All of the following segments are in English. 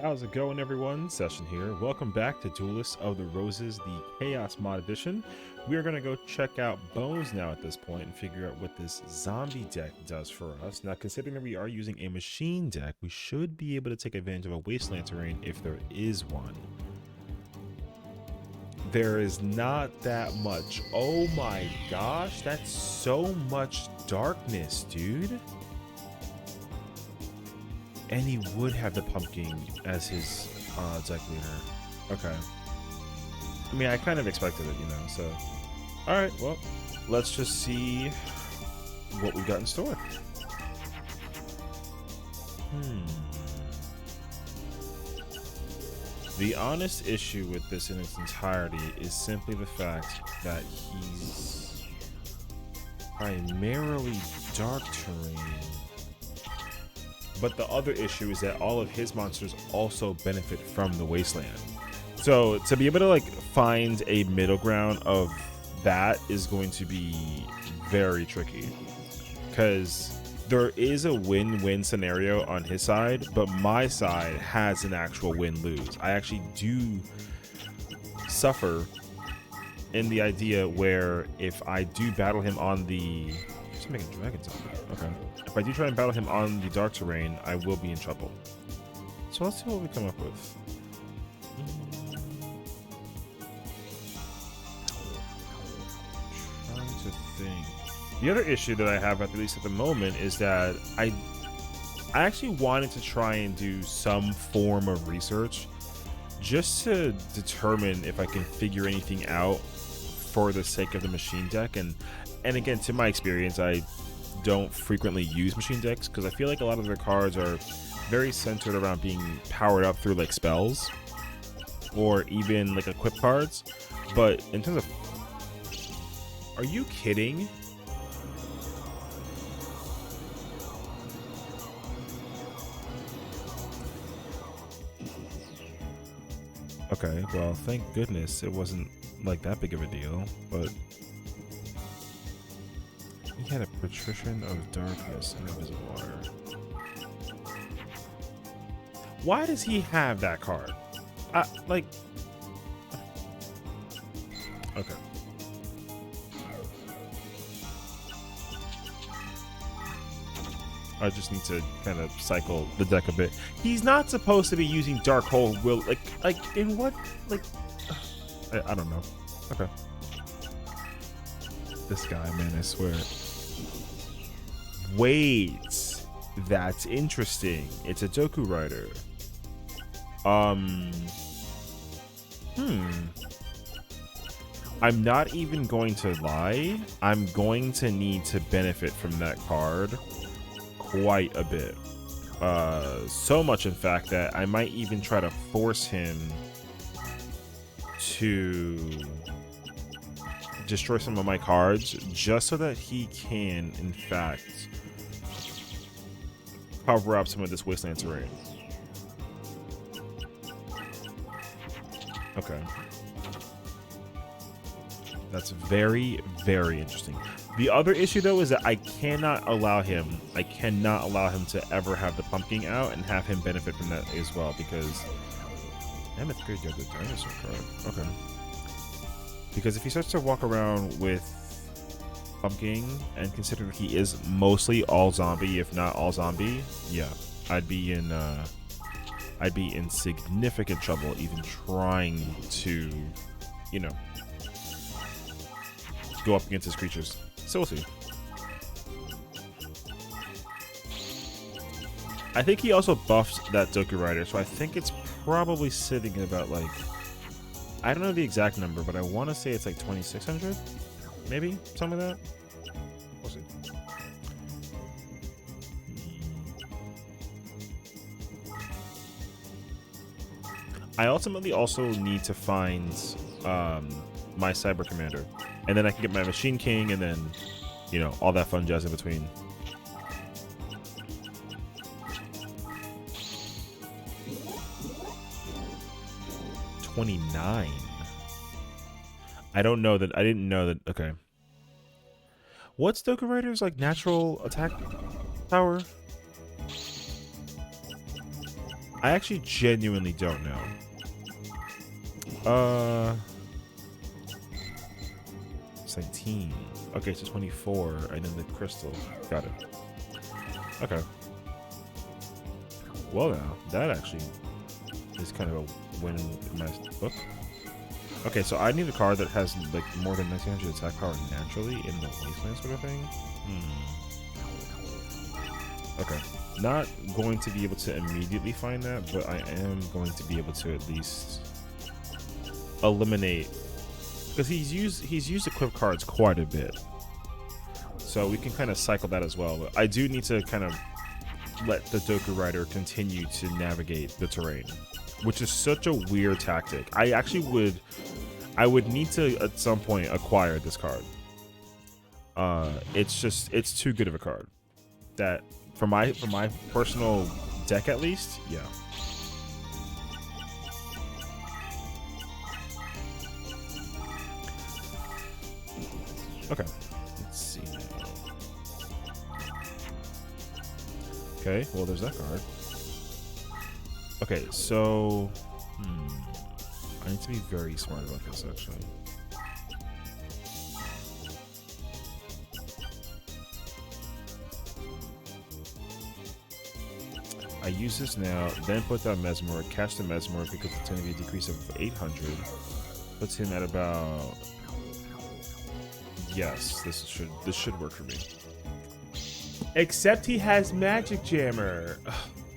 How's it going, everyone? Session here. Welcome back to Duelist of the Roses, the Chaos Mod Edition. We are going to go check out Bones now at this point and figure out what this zombie deck does for us. Now, considering that we are using a machine deck, we should be able to take advantage of a wasteland terrain if there is one. There is not that much. Oh my gosh, that's so much darkness, dude. And he would have the pumpkin as his deck leader. Okay. I mean, I kind of expected it, so. Alright, well, let's just see what we got in store. The honest issue with this in its entirety is simply the fact that he's primarily dark terrain. But the other issue is that all of his monsters also benefit from the wasteland. So to be able to find a middle ground of that is going to be very tricky, because there is a win-win scenario on his side, but my side has an actual win-lose. I actually do suffer in the idea where if I do battle him on the making dragon zombie. Okay. If I do try and battle him on the dark terrain, I will be in trouble. So let's see what we come up with. Trying to think. The other issue that I have, at least at the moment, is that I actually wanted to try and do some form of research just to determine if I can figure anything out for the sake of the machine deck. And again, to my experience, I don't frequently use machine decks because I feel like a lot of their cards are very centered around being powered up through spells or even equip cards. But in terms of, are you kidding? Okay, well, thank goodness it wasn't that big of a deal, but he had a Patrician of Darkness and Invisible Water. Why does he have that card? Okay. I just need to kind of cycle the deck a bit. He's not supposed to be using Dark Hole Will, in what, I don't know. Okay. This guy, man, I swear. Wait, that's interesting. It's a Doku Rider. I'm not even going to lie. I'm going to need to benefit from that card quite a bit. So much, in fact, that I might even try to force him to destroy some of my cards just so that he can, in fact, cover up some of this wasteland terrain. Okay. That's very, very interesting. The other issue, though, is that I cannot allow him to ever have the pumpkin out and have him benefit from that as well, because Mammoth Graveyard, the dinosaur card. Okay. Because if he starts to walk around with pumpkin, and consider that he is mostly all zombie, if not all zombie, yeah, I'd be in significant trouble even trying to, go up against his creatures. So we'll see. I think he also buffed that Doku Rider, so I think it's probably sitting at about I don't know the exact number, but I want to say it's 2,600, maybe something like that. We'll see. I ultimately also need to find my Cyber Commander, and then I can get my Machine King, and then all that fun jazz in between. $29. I don't know that. I didn't know that. Okay. What's Doku Rider's natural attack power? I actually genuinely don't know. It's 19. Okay, so 24, and then the crystal. Got it. Okay. Well, now that actually is kind of a win in my book. Okay, so I need a card that has like more than 1900 attack power naturally in the wasteland sort of thing. Okay, not going to be able to immediately find that, but I am going to be able to at least eliminate, because he's used equip cards quite a bit, so we can kind of cycle that as well. But I do need to kind of let the Doku Rider continue to navigate the terrain, which is such a weird tactic. I would need to at some point acquire this card. It's too good of a card that for my personal deck at least, yeah. Okay, let's see now. Okay, well there's that card. Okay, so I need to be very smart about this actually. I use this now, then put down Mesmer, catch the Mesmer because it's going to be a decrease of 800. Puts him at about, yes, this should work for me. Except he has Magic Jammer.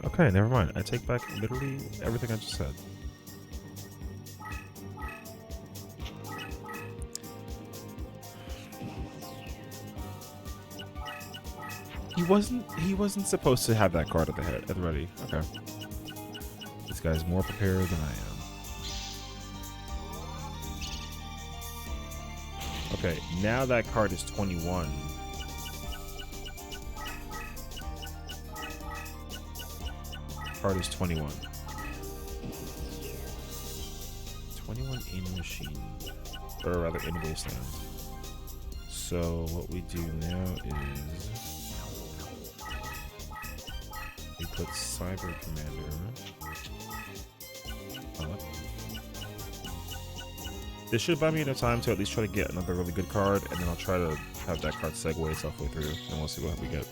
Okay, never mind. I take back literally everything I just said. He wasn't supposed to have that card at the ready. Okay. This guy's more prepared than I am. Okay, now that card is 21. Card is 21. 21 in machine. Or rather in wasteland. So what we do now is we put Cyber Commander up. This should buy me enough time to at least try to get another really good card, and then I'll try to have that card segue itself way through, and we'll see what we get.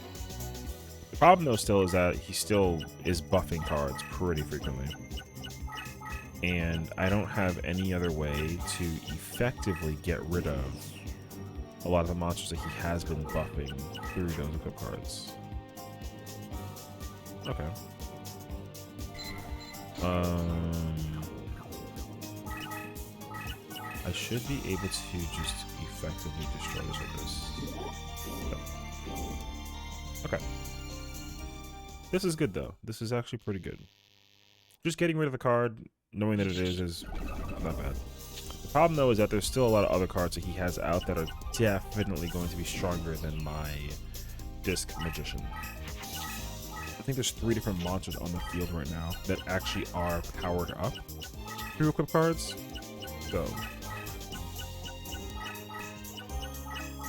The problem though still is that he still is buffing cards pretty frequently. And I don't have any other way to effectively get rid of a lot of the monsters that he has been buffing through those equip cards. Okay. I should be able to just effectively destroy this with this. Yep. Okay. This is good though. This is actually pretty good. Just getting rid of the card, knowing that it is not bad. The problem though is that there's still a lot of other cards that he has out that are definitely going to be stronger than my Disc Magician. I think there's 3 different monsters on the field right now that actually are powered up through equip cards. So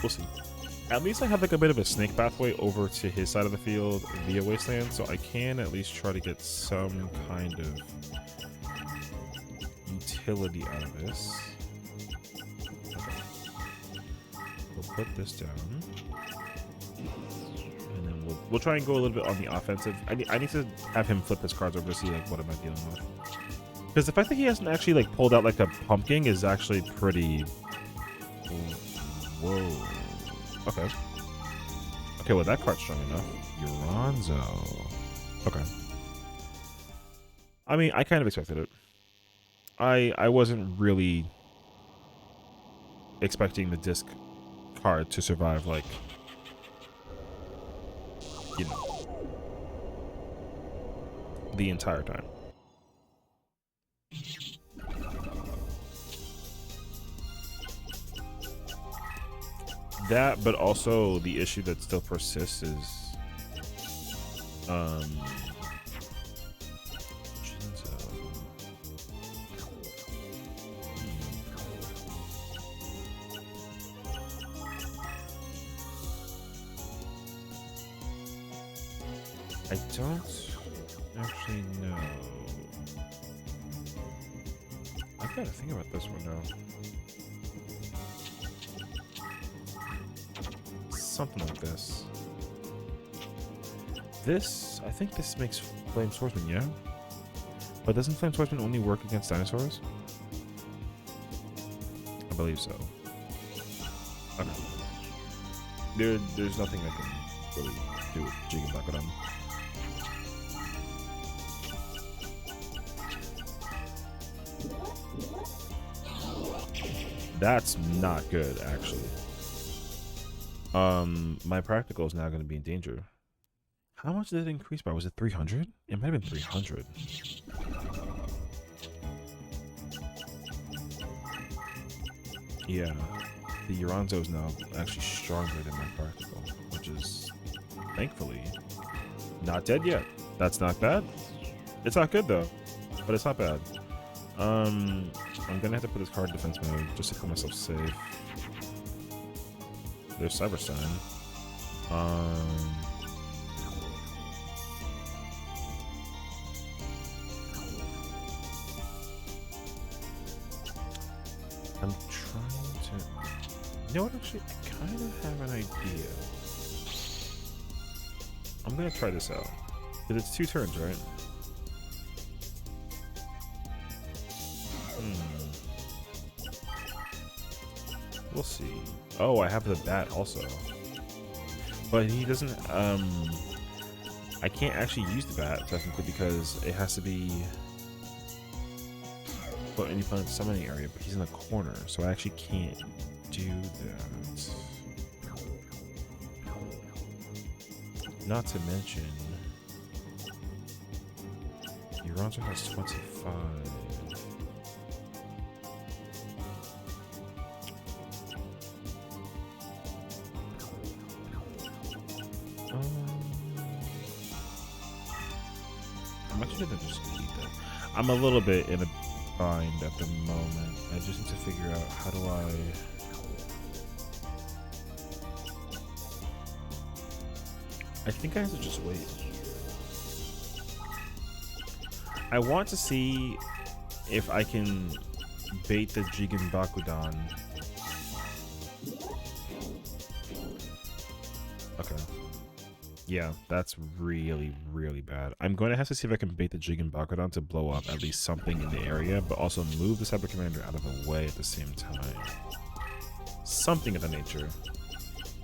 we'll see. At least I have like a bit of a snake pathway over to his side of the field via Wasteland, so I can at least try to get some kind of utility out of this. Okay. We'll put this down. And then we'll try and go a little bit on the offensive. I need to have him flip his cards over to see like what am I dealing with. Because the fact that he hasn't actually like pulled out like a pumpkin is actually pretty... Whoa. Okay. Okay, well that card's strong enough. Uranzo. Okay. I mean, I kind of expected it. I wasn't really expecting the disc card to survive, like, you know, the entire time. That, but also the issue that still persists is I don't actually Actually, no. I've got to think about this one now. Something like this. This, I think this makes Flame Swordsman, yeah? But doesn't Flame Swordsman only work against dinosaurs? I believe so. Okay. There's nothing I can really do with Jigen Bakudan. That's not good, actually. My practical is now going to be in danger. How much did it increase by? Was it 300? It might have been 300. Yeah, the Uranzo is now actually stronger than my practical, which is, thankfully, not dead yet. That's not bad. It's not good though, but it's not bad. I'm gonna have to put this card in defense mode just to keep myself safe. There's Cyber Sign. I'm trying to... You know what, actually, I kind of have an idea. I'm gonna try this out. Because it's 2 turns, right? We'll see. Oh, I have the bat also. But he doesn't, I can't actually use the bat, technically, because it has to be put in the summoning area, but he's in the corner, so I actually can't do that. Not to mention, Uranzo has 25. I'm actually gonna just keep that. I'm a little bit in a bind at the moment. I just need to figure out how do I think I have to just wait. I want to see if I can bait the Jigen Bakudan. Okay. Yeah, that's really, really bad. I'm going to have to see if I can bait the Jigen Bakudan to blow up at least something in the area, but also move the Cyber Commander out of the way at the same time. Something of that nature.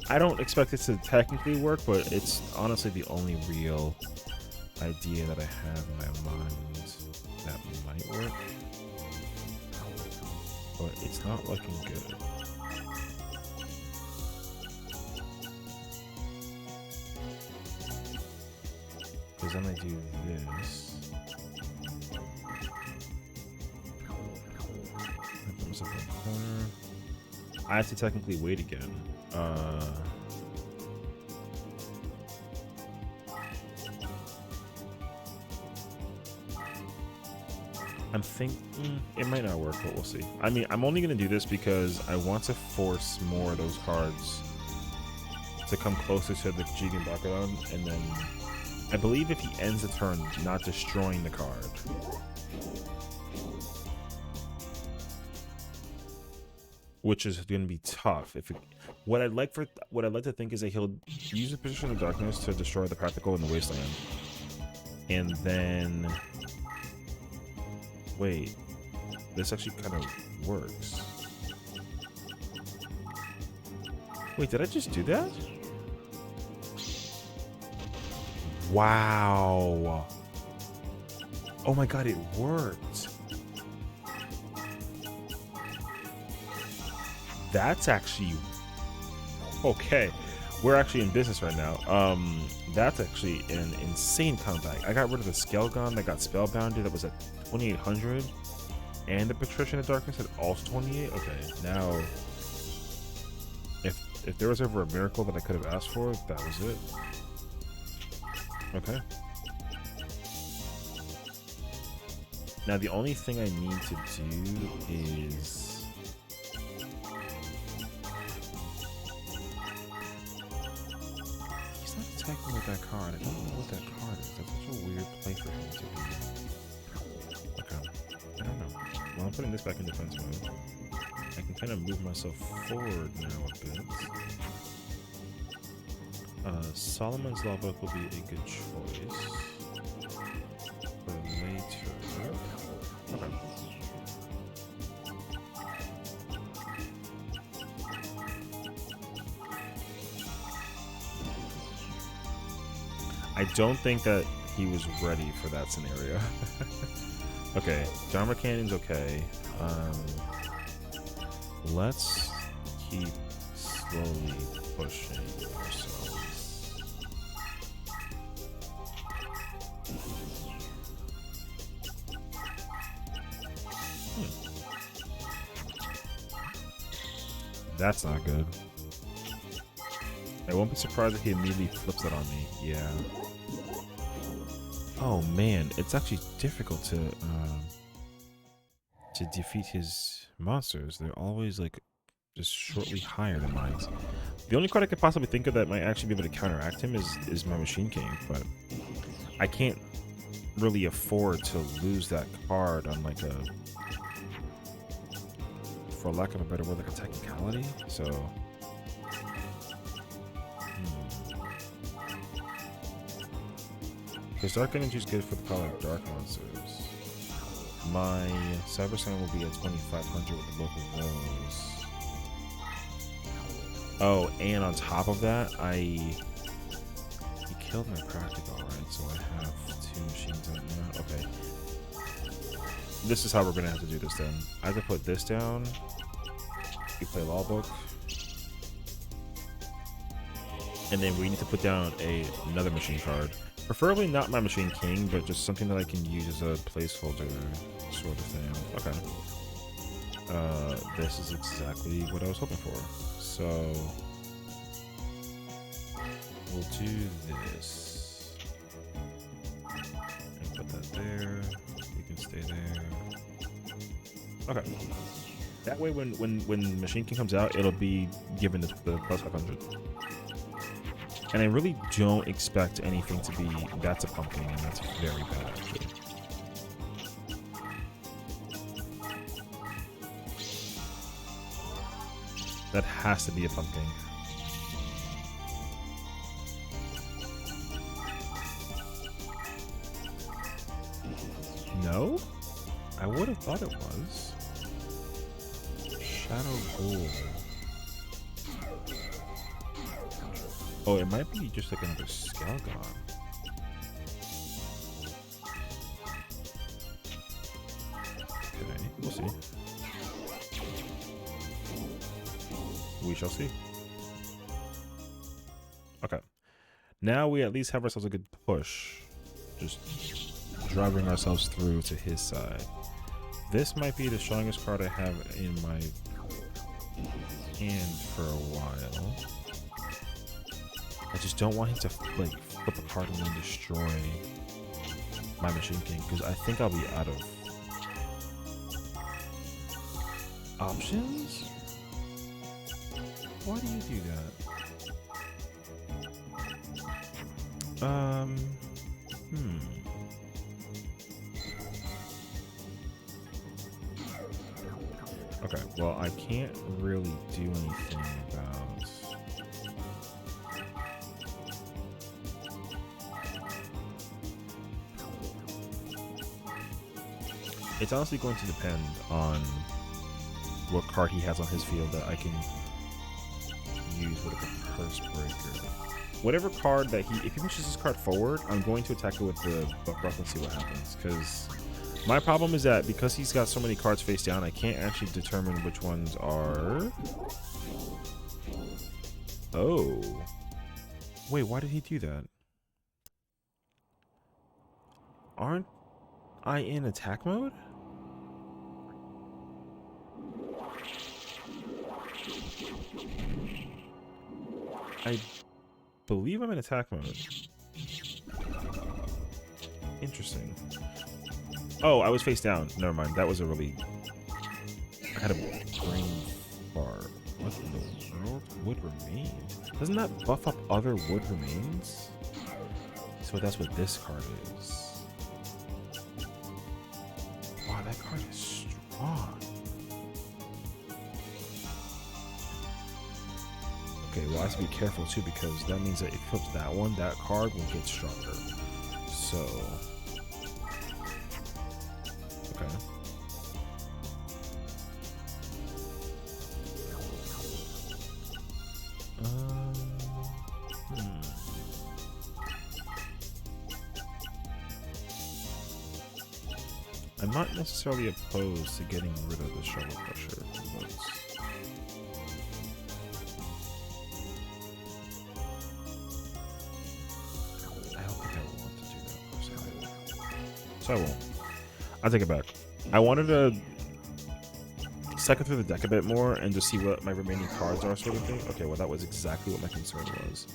I don't expect it to technically work, but it's honestly the only real idea that I have in my mind that might work. But it's not looking good. Because then I do this. I put myself in the corner. I have to technically wait again. I'm thinking it might not work, but we'll see. I mean, I'm only going to do this because I want to force more of those cards to come closer to the Jigen Bakudan, and then I believe if he ends the turn not destroying the card, which is going to be tough. If it, what I'd like to think is that he'll use the Position of Darkness to destroy the practical in the Wasteland, and then wait, this actually kind of works. Wait, did I just do that? Wow. Oh my god, it worked. That's actually okay. We're actually in business right now. That's actually an insane comeback. I got rid of the Skelgon that got spellbounded that was at 2800, and the Patrician of Darkness at also 28. Okay, now if there was ever a miracle that I could have asked for, that was it. Okay. Now the only thing I need to do is he's not attacking with with that card. I don't know what that card is. That's such a weird play for him to be. Okay. I don't know. Well, I'm putting this back in defense mode. I can kind of move myself forward now a bit. Solomon's Law Book will be a good choice for later. Okay. I don't think that he was ready for that scenario. Okay, Jarmer Cannon's okay. Let's keep slowly pushing ourselves. That's not good. I won't be surprised if he immediately flips it on me. Yeah. Oh man, it's actually difficult to defeat his monsters. They're always like just shortly higher than mine. The only card I could possibly think of that might actually be able to counteract him is my Machine King, but I can't really afford to lose that card on like a, for lack of a better word, like a technicality. So because Dark Energy is good for the power of Dark Monsters. My Cyber Slam will be at 2,500 with both of those. Oh, and on top of that, he killed my Practical, right? So I have 2 machines out now. Okay. This is how we're going to have to do this then. I have to put this down. You play Law Book. And then we need to put down another machine card. Preferably not my Machine King, but just something that I can use as a placeholder sort of thing. Okay. This is exactly what I was hoping for. So we'll do this. And put that there. You can stay there. Okay. That way when Machine King comes out, it'll be given the plus 500. And I really don't expect anything to be, that's a pumpkin, and that's very bad, actually. That has to be a pumpkin. No? I would have thought it was. Shadow Ghoul. Oh, it might be just like another Skelgon. Okay, we'll see. We shall see. Okay. Now we at least have ourselves a good push. Just driving ourselves through to his side. This might be the strongest card I have in my hand for a while. I just don't want him to like flip a card and then destroy my Machine King, because I think I'll be out of options. Why do you do that? Okay, well, I can't really do anything about... It's honestly going to depend on what card he has on his field that I can use with a Curse Breaker. Whatever card that if he pushes his card forward, I'm going to attack it with the Buff and see what happens. Because my problem is that because he's got so many cards face down, I can't actually determine which ones are... Oh. Wait, why did he do that? Aren't I in attack mode? I believe I'm in attack mode. Interesting. Oh, I was face down. Never mind. That was a really... I had a brain fart. What in the world? Wood remain? Doesn't that buff up other wood remains? So that's what this card is. Wow, that card is strong. Okay, well I have to be careful too, because that means that if you flip that one, that card will get stronger. So, okay. I'm not necessarily opposed to getting rid of the shovel crusher, but I don't think I want to do that personally. So I won't. I'll take it back. I wanted to cycle through the deck a bit more and just see what my remaining cards are, sort of thing. Okay, well that was exactly what my concern was.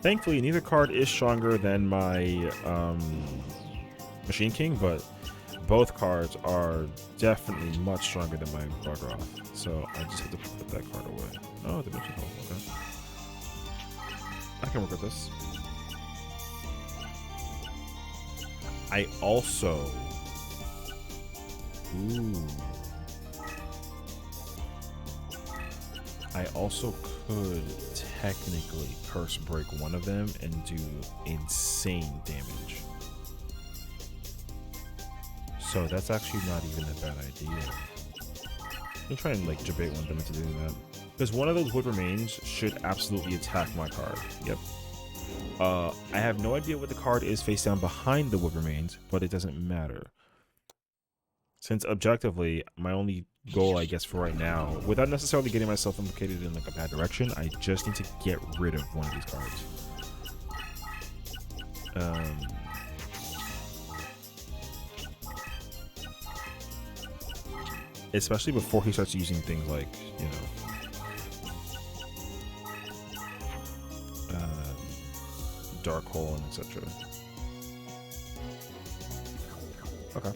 Thankfully, neither card is stronger than my Machine King, but both cards are definitely much stronger than my Bargroth. So I just have to put that card away. Oh, Dimension Hole. Okay. I can work with this. I also... Ooh. I also could technically curse break one of them and do insane damage. So that's actually not even a bad idea. I'm trying to like debate one of them into doing that. Because one of those wood remains should absolutely attack my card. Yep. I have no idea what the card is face down behind the wood remains, but it doesn't matter. Since objectively, my only goal, I guess, for right now, without necessarily getting myself implicated in like a bad direction, I just need to get rid of one of these cards. Especially before he starts using things like, you know, Dark Hole and etc. Okay.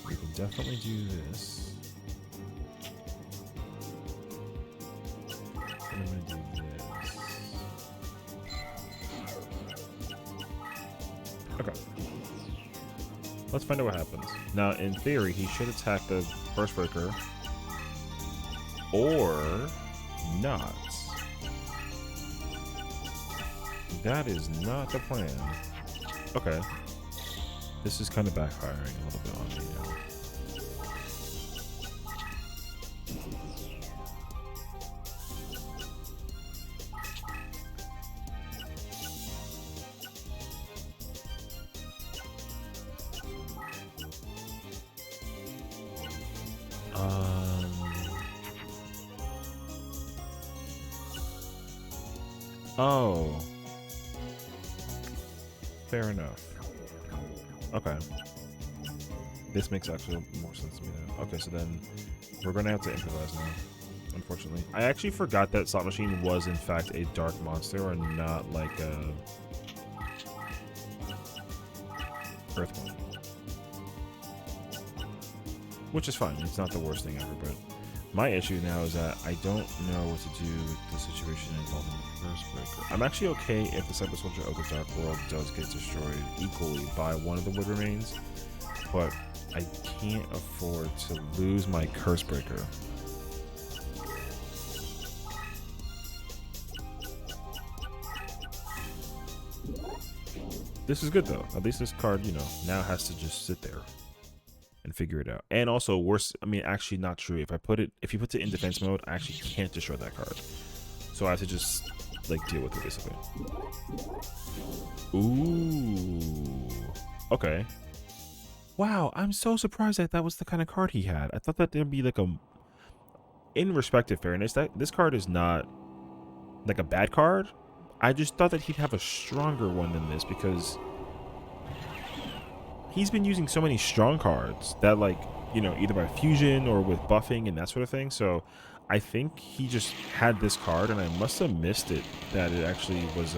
We can definitely do this. I'm gonna do this. Okay. Let's find out what happens. Now, in theory, he should attack the First Breaker. Or not. That is not the plan. Okay. This is kind of backfiring a little bit on me now. Oh. Fair enough. Okay. This makes actually more sense to me now. Okay, so then we're gonna have to improvise now, unfortunately. I actually forgot that Slot Machine was in fact a dark monster and not like a Earth one. Which is fine, it's not the worst thing ever, but my issue now is that I don't know what to do with the situation involving the First Breaker. I'm actually okay if the Cyber Soldier of the Dark World does get destroyed equally by one of the wood remains, but I can't afford to lose my Curse Breaker. This is good though. At least this card, you know, now has to just sit there and figure it out. And also worse, I mean, actually not true. If you put it in defense mode, I actually can't destroy that card. So I have to just like deal with it basically. Ooh. Okay. Wow, I'm so surprised that that was the kind of card he had. I thought that there'd be like a, in respect of fairness, that this card is not like a bad card. I just thought that he'd have a stronger one than this because he's been using so many strong cards that, like, you know, either by fusion or with buffing and that sort of thing. So I think he just had this card and I must have missed it that it actually was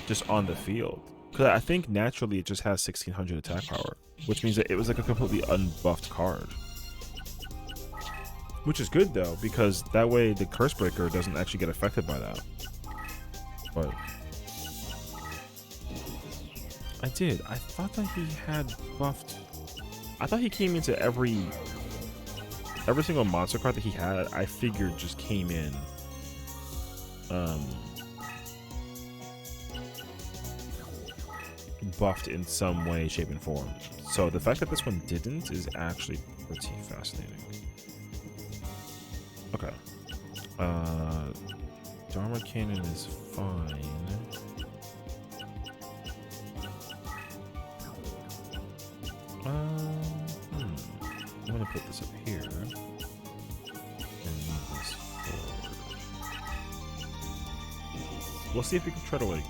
just on the field. Because I think naturally it just has 1600 attack power, which means that it was like a completely unbuffed card. Which is good though, because that way the Curse Breaker doesn't actually get affected by that. But I thought that he had buffed. I thought he came into every single monster card that he had. I figured just came in. Buffed in some way, shape, and form. So the fact that this one didn't is actually pretty fascinating. Okay. Dharma Cannon is fine. I'm gonna put this up here and move this forward. We'll see if we can try to like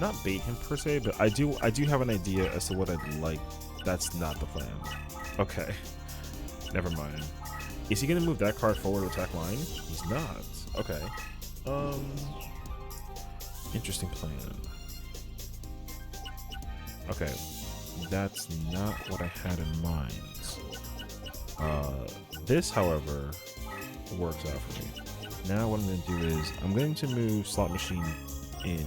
not bait him per se, but I do have an idea as to what I'd like. That's not the plan. Okay. Never mind. Is he gonna move that card forward to attack mine? He's not. Okay. Interesting plan. Okay. That's not what I had in mind. This, however, works out for me. Now what I'm gonna do is I'm going to move Slot Machine in,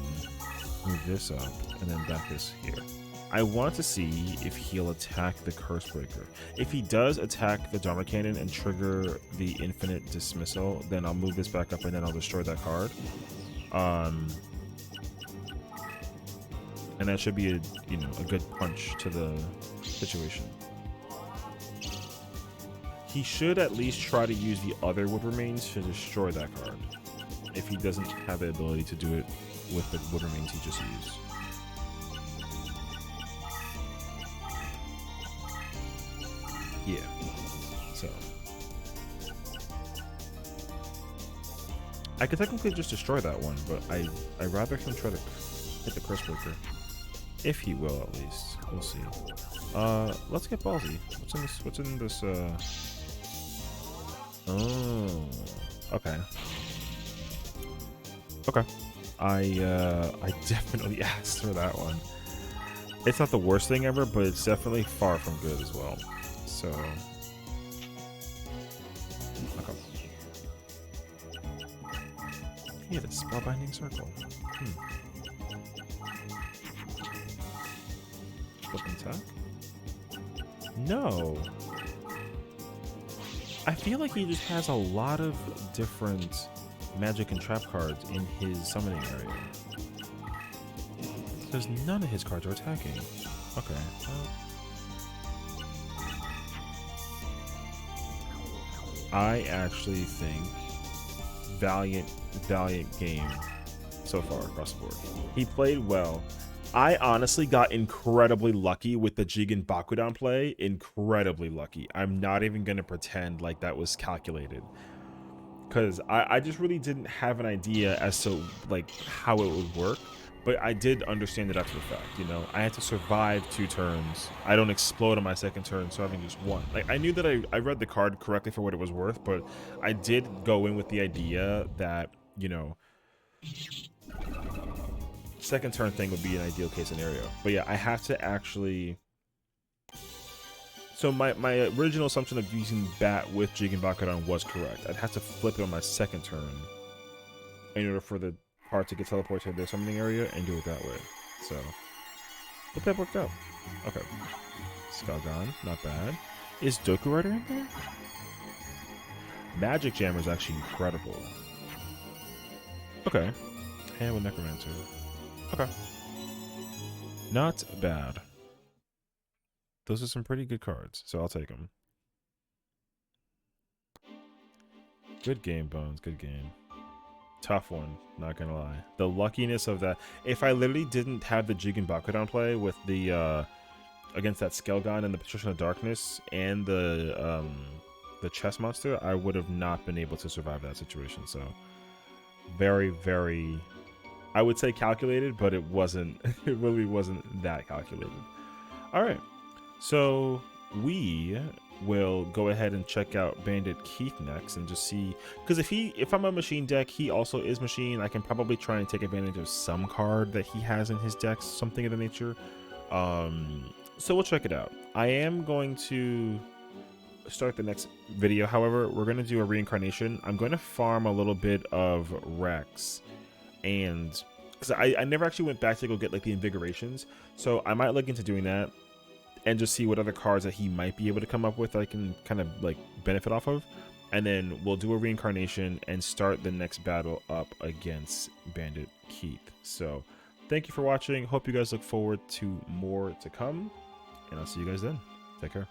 move this up, and then back this here. I want to see if he'll attack the Curse Breaker. If he does attack the Dharma Cannon and trigger the Infinite Dismissal, then I'll move this back up and then I'll destroy that card. And that should be a good punch to the situation. He should at least try to use the other Wood Remains to destroy that card, if he doesn't have the ability to do it with the Wood Remains he just used. Yeah, so I could technically just destroy that one, but I'd rather him try to hit the Curse Breaker, if he will at least. We'll see. Let's get ballsy. What's in this? Oh, okay. Okay. I definitely asked for that one. It's not the worst thing ever, but it's definitely far from good as well. So, okay. Yeah, the Spellbinding Circle. Flip and attack? No. I feel like he just has a lot of different magic and trap cards in his summoning area. Because none of his cards are attacking. Okay. I actually think valiant game so far across the board. He played well. I honestly got incredibly lucky with the Jigen Bakudan play. Incredibly lucky. I'm not even going to pretend like that was calculated. Because I just really didn't have an idea as to like how it would work. But I did understand it after the fact, you know. I had to survive 2 turns. I don't explode on my second turn, so having just 1. Like, I knew that I read the card correctly for what it was worth, but I did go in with the idea that, you know, second turn thing would be an ideal case scenario. But yeah, I have to actually... So my original assumption of using Bat with Jigen Bakudan was correct. I'd have to flip it on my second turn in order for the card to get teleported to their summoning area and do it that way. So, but that worked out. Okay. Skalgan, not bad. Is Doku Rider in there? Magic Jammer is actually incredible. Okay. Hand with Necromancer. Okay. Not bad. Those are some pretty good cards, so I'll take them. Good game, Bones. Good game. Tough one, not gonna lie. The luckiness of that. If I literally didn't have the Jigen Bakudan play with the against that Skelgon and the Patrician of Darkness and the chess monster, I would have not been able to survive that situation. So very, very, I would say calculated, but it wasn't. It really wasn't that calculated. All right, so we will go ahead and check out Bandit Keith next and just see, because if I'm a machine deck, he also is machine. I can probably try and take advantage of some card that he has in his decks, something of the nature. So we'll check it out. I am going to start the next video, however, we're going to do a reincarnation. I'm going to farm a little bit of Rex, and because I never actually went back to go get like the invigorations, so I might look into doing that and just see what other cards that he might be able to come up with that I can kind of like benefit off of, and then we'll do a reincarnation and start the next battle up against Bandit Keith. So thank you for watching. Hope you guys look forward to more to come, and I'll see you guys then. Take care.